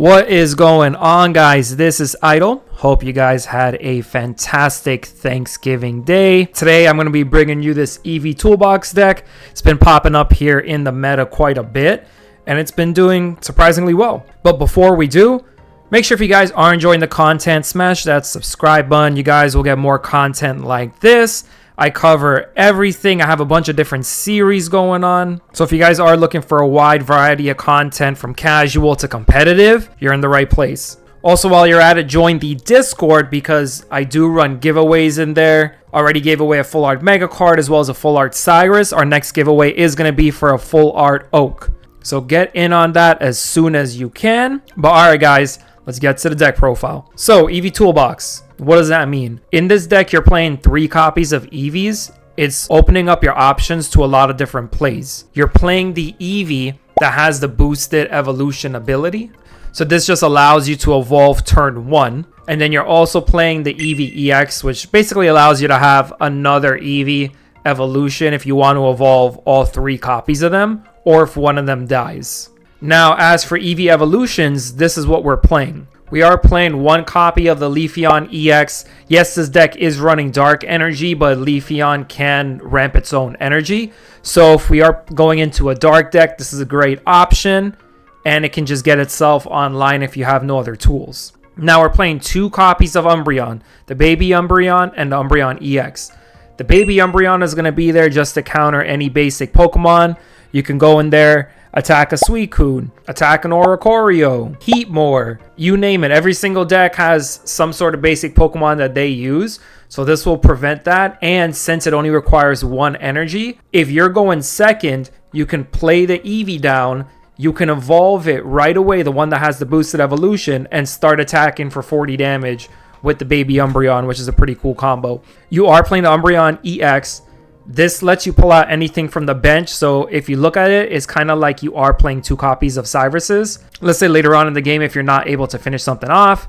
What is going on, guys? This is Idle. Hope you guys had a fantastic Thanksgiving day. Today I'm going to be bringing you this Eevee Toolbox deck. It's been popping up here in the meta quite a bit, and it's been doing surprisingly well. But before we do, make sure if you guys are enjoying the content, smash that subscribe button. You guys will get more content like this. I cover everything. I have a bunch of different series going on. So if you guys are looking for a wide variety of content from casual to competitive, you're in the right place. Also, while you're at it, join the Discord because I do run giveaways in there. Already gave away a full art Mega card as well as a full art Cyrus. Our next giveaway is going to be for a full art Oak. So get in on that as soon as you can. But alright guys, let's get to the deck profile. So Eevee Toolbox. What does that mean? In this deck, you're playing 3 copies of Eevees. It's opening up your options to a lot of different plays. You're playing the Eevee that has the boosted evolution ability. So this just allows you to evolve turn 1. And then you're also playing the Eevee EX, which basically allows you to have another Eevee evolution if you want to evolve all 3 copies of them, or if one of them dies. Now, as for Eevee evolutions, this is what we're playing. We are playing 1 copy of the Leafeon EX. Yes, this deck is running Dark Energy, but Leafeon can ramp its own energy. So if we are going into a Dark deck, this is a great option. And it can just get itself online if you have no other tools. Now we're playing 2 copies of Umbreon. The Baby Umbreon and the Umbreon EX. The Baby Umbreon is going to be there just to counter any basic Pokemon. You can go in there, attack a Suicune, attack an Oricorio, Heatmore, you name it. Every single deck has some sort of basic Pokemon that they use. So this will prevent that. And since it only requires 1 energy, if you're going second, you can play the Eevee down. You can evolve it right away, the one that has the boosted evolution, and start attacking for 40 damage with the Baby Umbreon, which is a pretty cool combo. You are playing the Umbreon EX. This lets you pull out anything from the bench. So if you look at it, it's kind of like you are playing 2 copies of Cyruses. Let's say later on in the game, if you're not able to finish something off,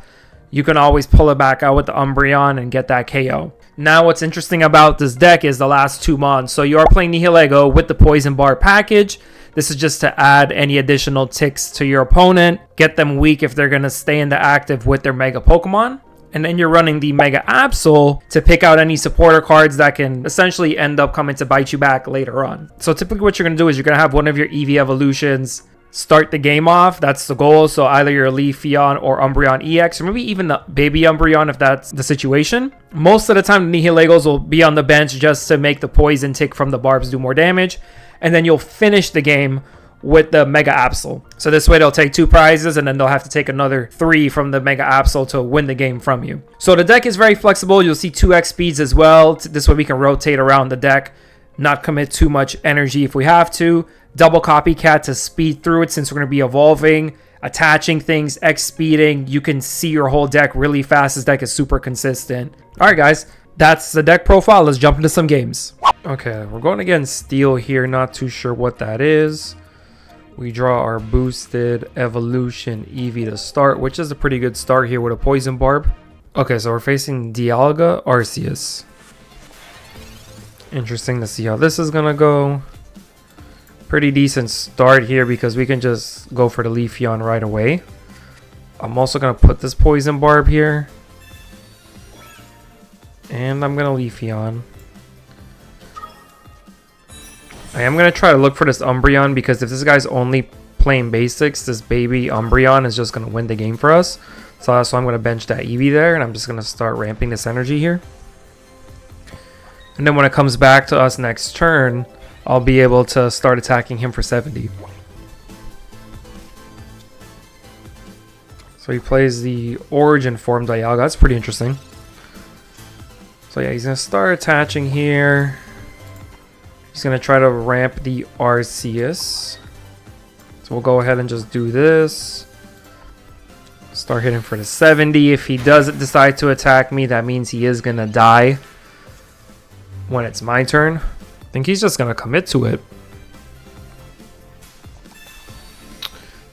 you can always pull it back out with the Umbreon and get that KO. Now, what's interesting about this deck is the last 2 mons. So you are playing Nihilego with the Poison Bar package. This is just to add any additional ticks to your opponent, get them weak if they're going to stay in the active with their Mega Pokemon. And then you're running the Mega Absol to pick out any supporter cards that can essentially end up coming to bite you back later on. So typically what you're going to do is you're going to have one of your Eevee evolutions start the game off. That's the goal. So either your Leafeon or Umbreon EX, or maybe even the Baby Umbreon if that's the situation. Most of the time, the Nihilegos will be on the bench just to make the poison tick from the barbs do more damage. And then you'll finish the game with the Mega Absol. So this way they'll take 2 prizes and then they'll have to take another 3 from the Mega Absol to win the game from you. So the deck is very flexible. You'll see 2x speeds as well. This way we can rotate around the deck, not commit too much energy if we have to. Double Copycat to speed through it since we're going to be evolving, attaching things, X speeding. You can see your whole deck really fast. This deck is super consistent. All right, guys. That's the deck profile. Let's jump into some games. Okay, we're going against Steel here. Not too sure what that is. We draw our boosted evolution Eevee to start, which is a pretty good start here with a Poison Barb. Okay, so we're facing Dialga Arceus. Interesting to see how this is going to go. Pretty decent start here because we can just go for the Leafeon right away. I'm also going to put this Poison Barb here. And I'm going to Leafeon. I am going to try to look for this Umbreon because if this guy's only playing basics, this Baby Umbreon is just going to win the game for us. So that's why I'm going to bench that Eevee there, and I'm just going to start ramping this energy here. And then when it comes back to us next turn, I'll be able to start attacking him for 70. So he plays the Origin form Dialga. That's pretty interesting. So yeah, he's going to start attaching here. He's going to try to ramp the Arceus. So we'll go ahead and just do this. Start hitting for the 70. If he doesn't decide to attack me, that means he is going to die when it's my turn. I think he's just going to commit to it.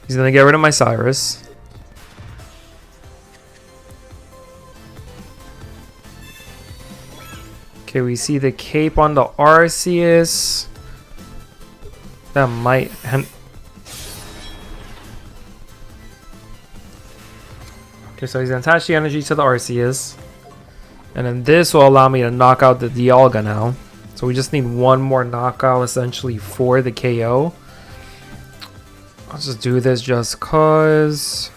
He's going to get rid of my Cyrus. Okay, we see the cape on the Arceus. That might... Okay, so he's gonna attach the energy to the Arceus. And then this will allow me to knock out the Dialga now. So we just need one more knockout essentially for the KO. I'll just do this just cause.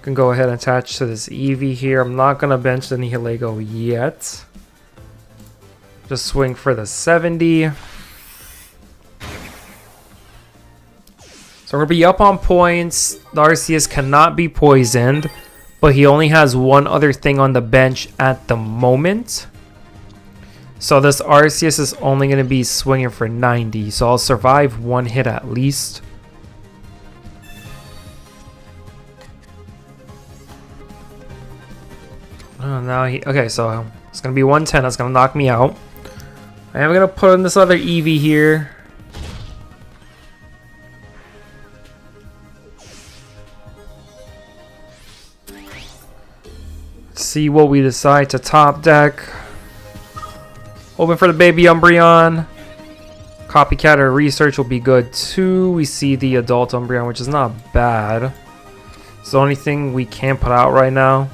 Can go ahead and attach to this Eevee here. I'm not gonna bench the Nihilego yet. Just swing for the 70. So we're gonna be up on points. The Arceus cannot be poisoned, but he only has one other thing on the bench at the moment. So this Arceus is only gonna be swinging for 90. So I'll survive one hit at least. Oh, now he okay. So it's gonna be 110. That's gonna knock me out. I am gonna put in this other Eevee here. See what we decide to top deck. Open for the baby Umbreon. Copycat or research will be good too. We see the adult Umbreon, which is not bad. It's the only thing we can't put out right now.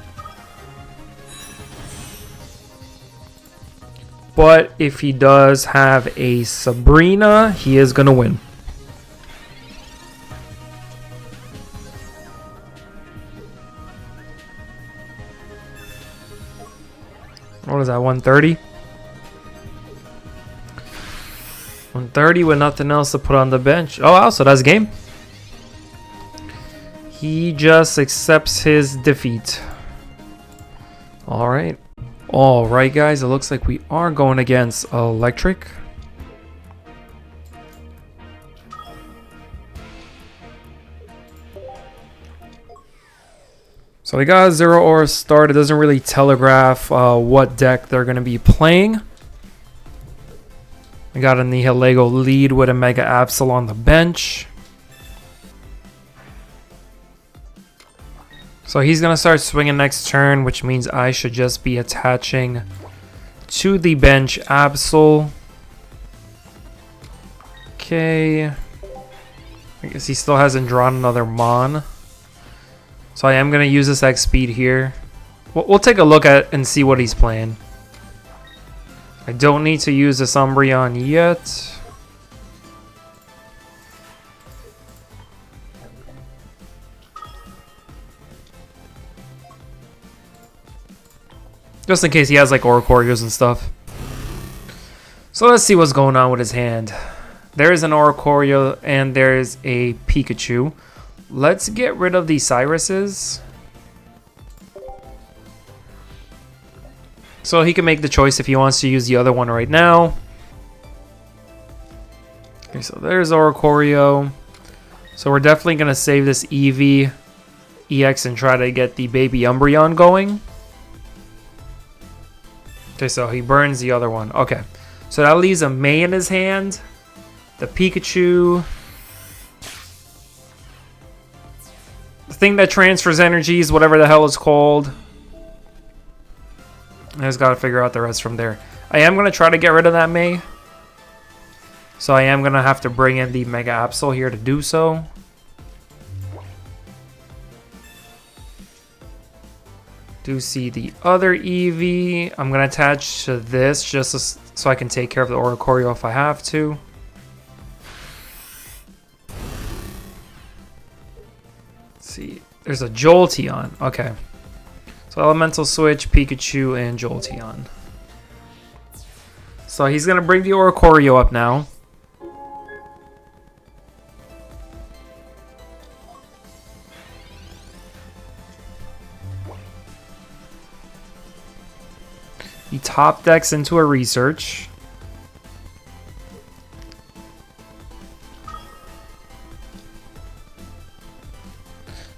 But if he does have a Sabrina, he is gonna win. What is that, 130? 130 with nothing else to put on the bench. Oh wow, so that's game. He just accepts his defeat. Alright. Alright guys, it looks like we are going against Electric. So we got a 0 Aura start. It doesn't really telegraph what deck they're going to be playing. We got a Nihilego lead with a Mega Absol on the bench. So he's going to start swinging next turn, which means I should just be attaching to the bench Absol. Okay. I guess he still hasn't drawn another Mon. So I am going to use this X speed here. We'll take a look at and see what he's playing. I don't need to use this Umbreon yet. Just in case he has like Oracorios and stuff. So let's see what's going on with his hand. There is an Oracorio and there is a Pikachu. Let's get rid of the Cyruses. So he can make the choice if he wants to use the other one right now. Okay, so there's Oracorio. So we're definitely going to save this Eevee EX and try to get the baby Umbreon going. Okay, so he burns the other one. Okay, so that leaves a May in his hand. The Pikachu. The thing that transfers energies, whatever the hell it's called. I just got to figure out the rest from there. I am going to try to get rid of that May. So I am going to have to bring in the Mega Absol here to do so. Do see the other Eevee. I'm going to attach to this just so I can take care of the Oracorio if I have to. See, there's a Jolteon. Okay, so Elemental Switch, Pikachu, and Jolteon. So he's gonna bring the Oracorio up now. He top decks into a research.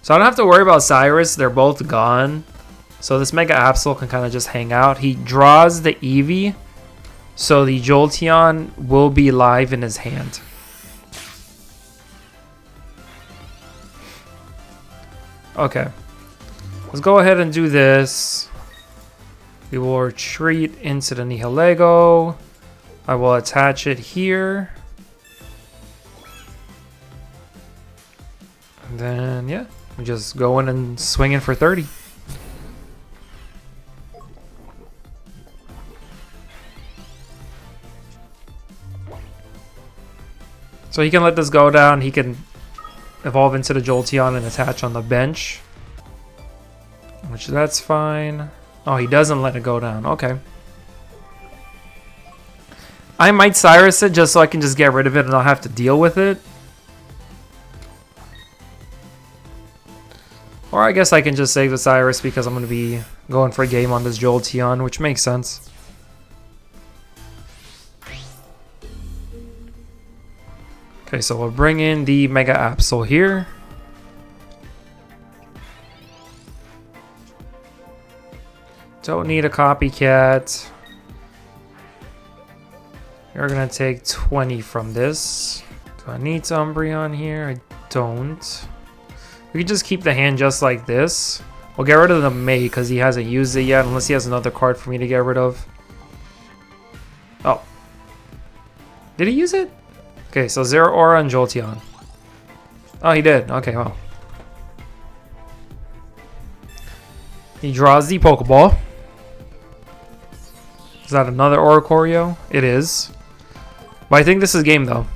So I don't have to worry about Cyrus. They're both gone. So this Mega Absol can kind of just hang out. He draws the Eevee. So the Jolteon will be live in his hand. Okay. Let's go ahead and do this. We will retreat into the Nihilego. I will attach it here. And then, yeah. We just go in and swing in for 30. So he can let this go down. He can evolve into the Jolteon and attach on the bench, which that's fine. Oh, he doesn't let it go down. Okay. I might Cyrus it just so I can just get rid of it and I'll have to deal with it. Or I guess I can just save the Cyrus because I'm going to be going for a game on this Jolteon, which makes sense. Okay, so we'll bring in the Mega Absol here. Don't need a copycat. We're going to take 20 from this. Do I need Umbreon here? I don't. We can just keep the hand just like this. We'll get rid of the May because he hasn't used it yet unless he has another card for me to get rid of. Oh. Did he use it? Okay, so Zero Aura and Jolteon. Oh, he did. Okay, well. He draws the Pokeball. Is that another Oricorio? It is. But I think this is game though,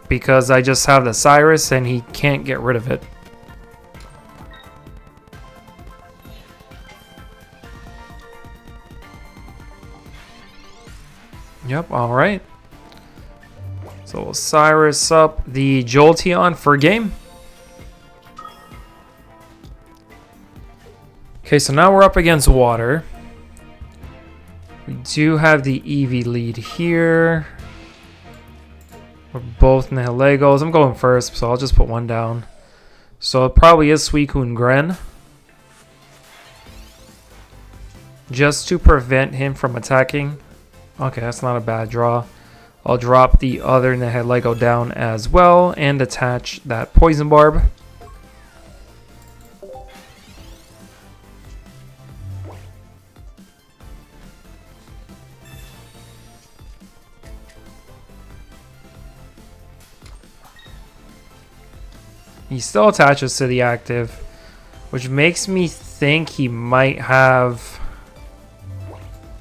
because I just have the Cyrus and he can't get rid of it. Yep, alright. So we'll Cyrus up the Jolteon for game. Okay, so now we're up against water. We do have the Eevee lead here. We're both Nihilegos. I'm going first, so I'll just put one down. So it probably is Suicune Gren. Just to prevent him from attacking. Okay, that's not a bad draw. I'll drop the other Nihilego down as well and attach that Poison Barb. He still attaches to the active, which makes me think he might have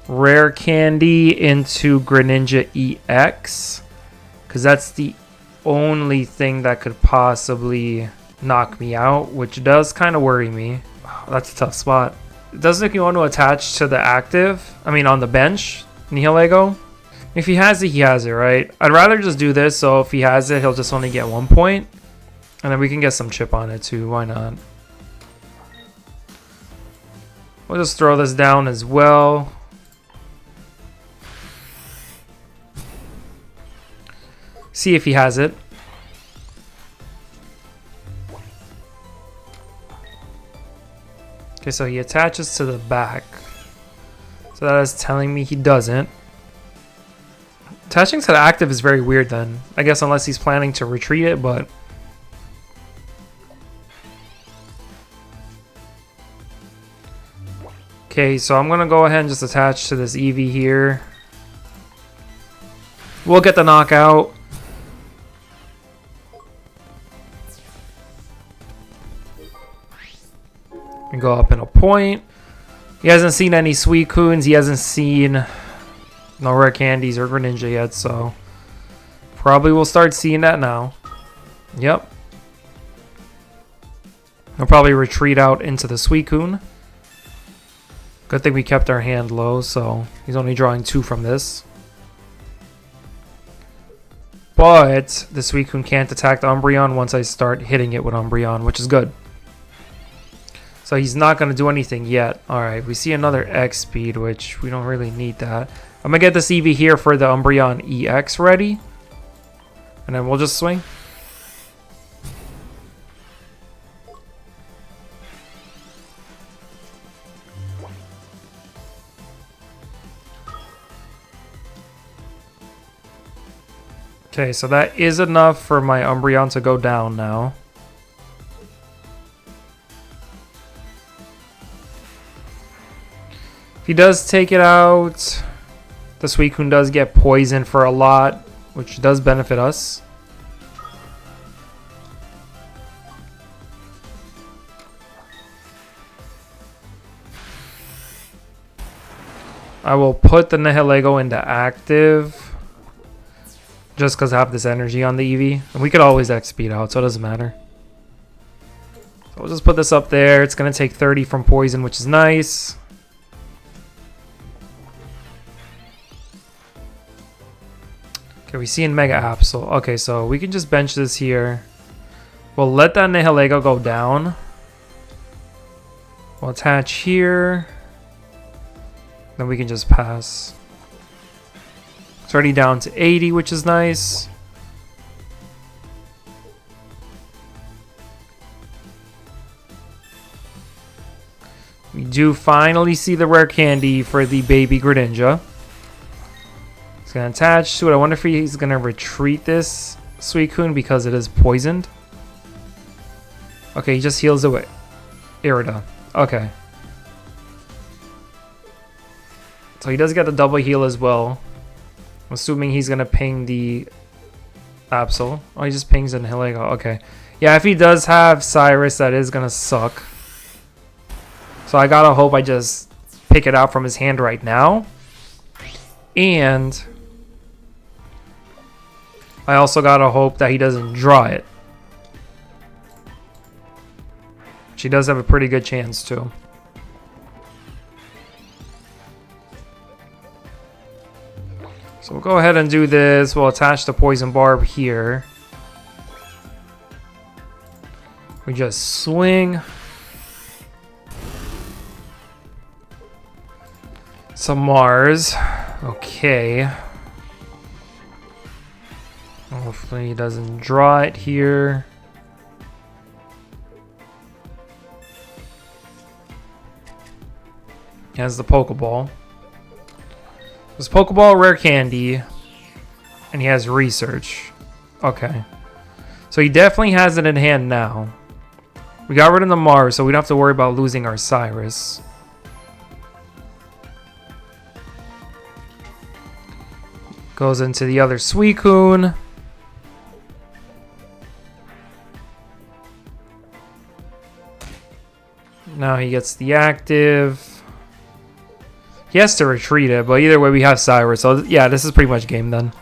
Rare Candy into Greninja EX, because that's the only thing that could possibly knock me out, which does kind of worry me. Oh, that's a tough spot. It doesn't think you want to attach to the active, I mean on the bench, Nihilego. If he has it, he has it, right? I'd rather just do this, so if he has it, he'll just only get 1 point. And then we can get some chip on it too, why not? We'll just throw this down as well. See if he has it. Okay, so he attaches to the back. So that is telling me he doesn't. Attaching to the active is very weird then. I guess unless he's planning to retreat it, but... Okay, so I'm going to go ahead and just attach to this Eevee here. We'll get the knockout. And go up in a point. He hasn't seen any Suicunes. He hasn't seen no Rare Candies or Greninja yet, so probably we'll start seeing that now. Yep. He'll probably retreat out into the Suicune. Good thing we kept our hand low, so he's only drawing 2 from this. But the Suicune can't attack the Umbreon once I start hitting it with Umbreon, which is good. So he's not going to do anything yet. Alright, we see another X speed, which we don't really need that. I'm going to get this Eevee here for the Umbreon EX ready. And then we'll just swing. Okay, so that is enough for my Umbreon to go down now. If he does take it out, the Suicune does get poisoned for a lot, which does benefit us. I will put the Nihilego into active. Just because I have this energy on the Eevee. And we could always X speed out, so it doesn't matter. So we'll just put this up there. It's going to take 30 from poison, which is nice. Okay, we see in Mega Absol. Okay, so we can just bench this here. We'll let that Nihilego go down. We'll attach here. Then we can just pass. It's already down to 80, which is nice. We do finally see the rare candy for the baby Greninja. It's going to attach to it. I wonder if he's going to retreat this Suicune because it is poisoned. Okay, he just heals away. Irida. Okay. So he does get the double heal as well. I'm assuming he's going to ping the Absol. Oh, he just pings in Nihilego. Okay. Yeah, if he does have Cyrus, that is going to suck. So I gotta hope I just pick it out from his hand right now. And I also gotta hope that he doesn't draw it. She does have a pretty good chance to. So we'll go ahead and do this. We'll attach the poison barb here. We just swing. Some Mars. Okay. Hopefully he doesn't draw it here. He has the Pokeball. This Pokeball, rare candy, and he has research. Okay. So he definitely has it in hand now. We got rid of the Mars, so we don't have to worry about losing our Cyrus. Goes into the other Suicune. Now he gets the active. He has to retreat it, but either way we have Cyrus. So yeah, this is pretty much game then.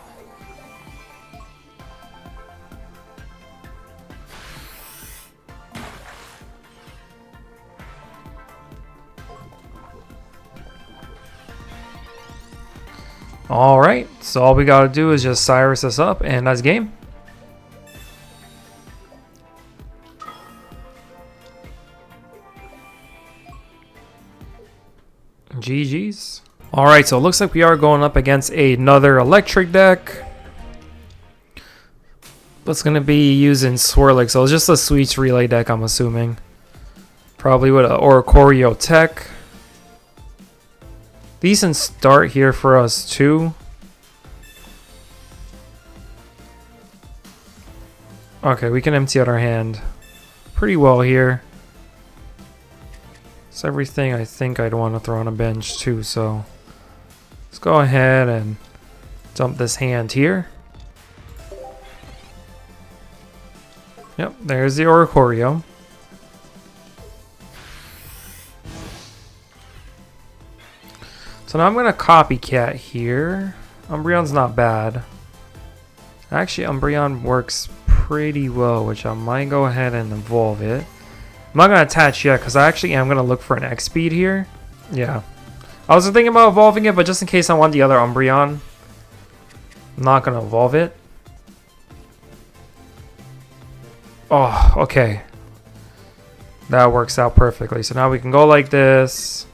Alright, so all we gotta do is just Cyrus this up, and that's game. GG's. Alright, so it looks like we are going up against another electric deck. That's gonna be using Swirlix, so it's just a Sweets Relay deck, I'm assuming. Probably with an Oricorio Tech. Decent start here for us too. Okay, we can empty out our hand pretty well here. It's everything I think I'd want to throw on a bench too, so let's go ahead and dump this hand here. Yep, there's the Oricorio. So now I'm going to copycat here. Umbreon's not bad. Actually, Umbreon works pretty well, which I might go ahead and evolve it. I'm not going to attach yet because I actually am going to look for an X speed here. Yeah. I was thinking about evolving it, but just in case I want the other Umbreon, I'm not going to evolve it. Oh, okay. That works out perfectly. So now we can go like this.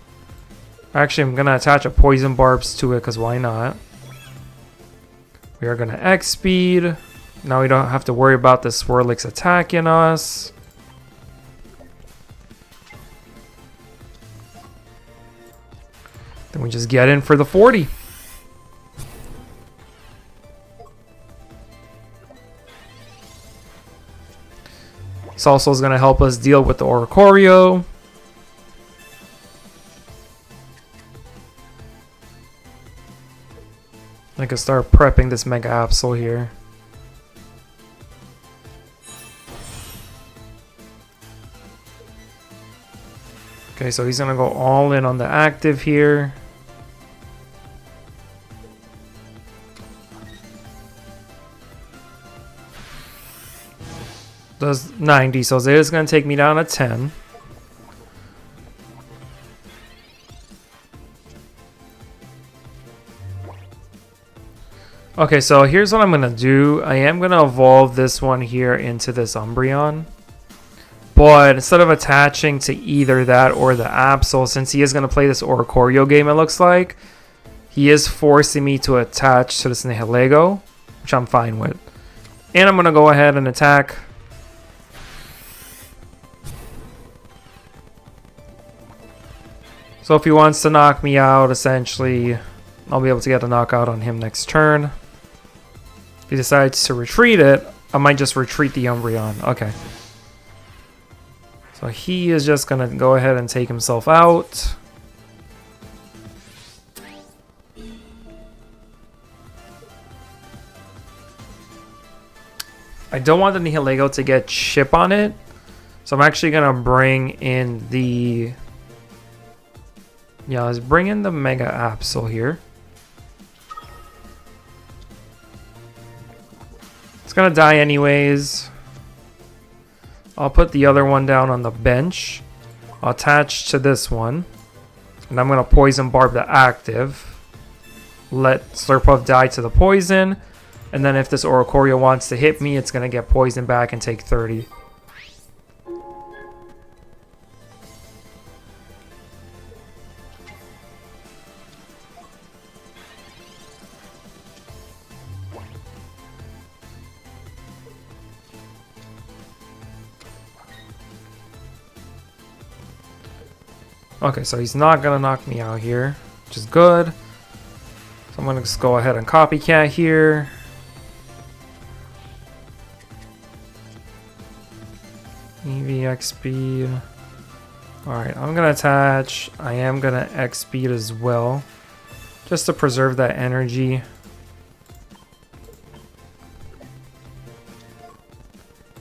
Actually, I'm going to attach a Poison Barbs to it because why not? We are going to X speed. Now we don't have to worry about the Swirlix attacking us. Then we just get in for the 40. This also is going to help us deal with the Oricorio. I can start prepping this Mega Absol here. Okay, so he's going to go all in on the active here. does 90, so it is going to take me down to 10. Okay, so here's what I'm going to do. I am going to evolve this one here into this Umbreon. But instead of attaching to either that or the Absol, since he is going to play this Oricorio game, it looks like, he is forcing me to attach to this Nihilego, which I'm fine with. And I'm going to go ahead and attack. So if he wants to knock me out, essentially, I'll be able to get a knockout on him next turn. If he decides to retreat it, I might just retreat the Umbreon. Okay. So he is just going to go ahead and take himself out. I don't want the Nihilego to get chip on it. So I'm actually going to bring in the... Yeah, let's bring in the Mega Absol here. It's going to die anyways. I'll put the other one down on the bench. I'll attach to this one. And I'm going to Poison Barb the active. Let Slurpuff die to the poison. And then if this Oricorio wants to hit me, it's going to get poisoned back and take 30. Okay, so he's not going to knock me out here, which is good. So I'm going to just go ahead and copycat here. Eevee X speed. Alright, I'm going to attach. I am going to X speed as well, just to preserve that energy.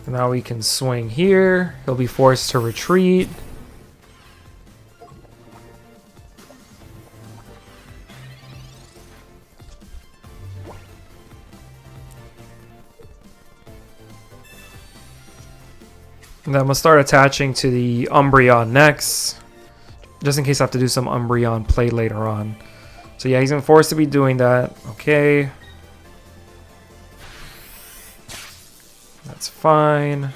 And now we can swing here. He'll be forced to retreat. And then I'm going to start attaching to the Umbreon next, just in case I have to do some Umbreon play later on. So yeah, he's going to force to be doing that. Okay. That's fine.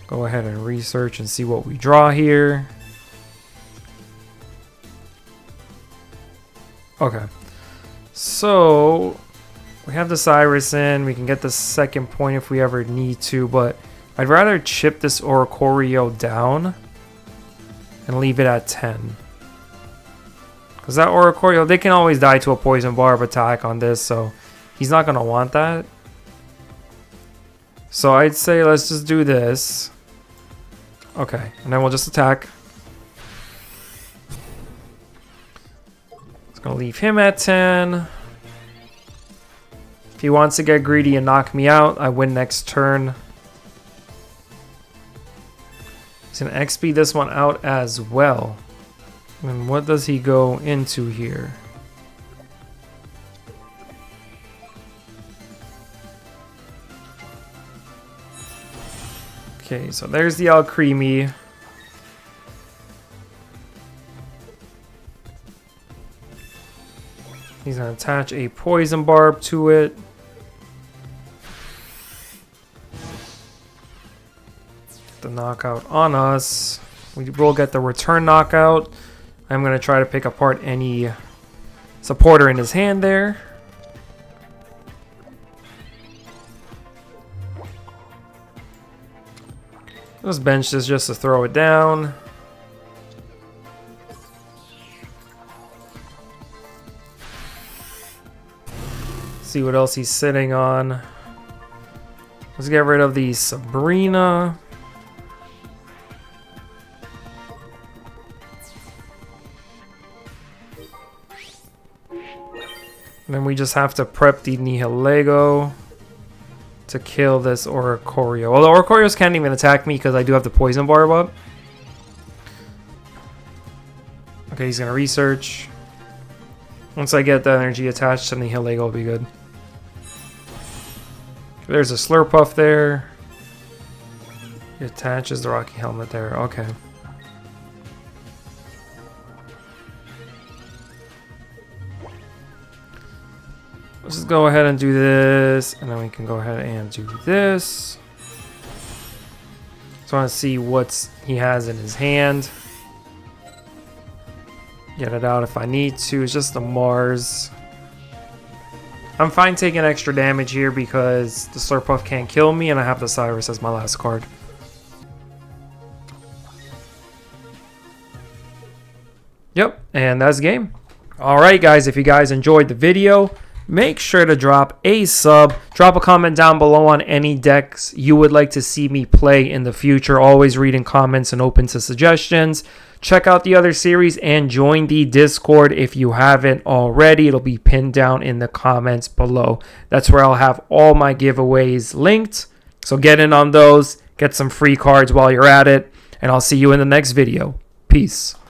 Go ahead and research and see what we draw here. Okay. So... we have the Cyrus in, we can get the second point if we ever need to, but I'd rather chip this Oricorio down and leave it at 10. Because that Oricorio, they can always die to a Poison Barb attack on this, so he's not going to want that. So I'd say let's just do this. Okay, and then we'll just attack. It's going to leave him at 10. If he wants to get greedy and knock me out, I win next turn. He's going to XP this one out as well. And what does he go into here? Okay, so there's the Alcremie. He's going to attach a Poison Barb to it. The knockout on us. We will get the return knockout. I'm going to try to pick apart any supporter in his hand there. Let's bench this just to throw it down. See what else he's sitting on. Let's get rid of the Sabrina. And then we just have to prep the Nihilego to kill this Oricorio. Well, the Oricorios can't even attack me because I do have the Poison Barb up. Okay, he's going to research. Once I get the energy attached to Nihilego, will be good. There's a Slurpuff there. It attaches the Rocky Helmet there. Okay. Let's just go ahead and do this, and then we can go ahead and do this. So I want to see what he has in his hand. Get it out if I need to. It's just a Mars. I'm fine taking extra damage here because the Slurpuff can't kill me, and I have the Cyrus as my last card. Yep, and that's game. Alright guys, if you guys enjoyed the video, make sure to drop a sub. Drop a comment down below on any decks you would like to see me play in the future. Always reading comments and open to suggestions. Check out the other series and join the Discord if you haven't already. It'll be pinned down in the comments below. That's where I'll have all my giveaways linked. So get in on those. Get some free cards while you're at it. And I'll see you in the next video. Peace.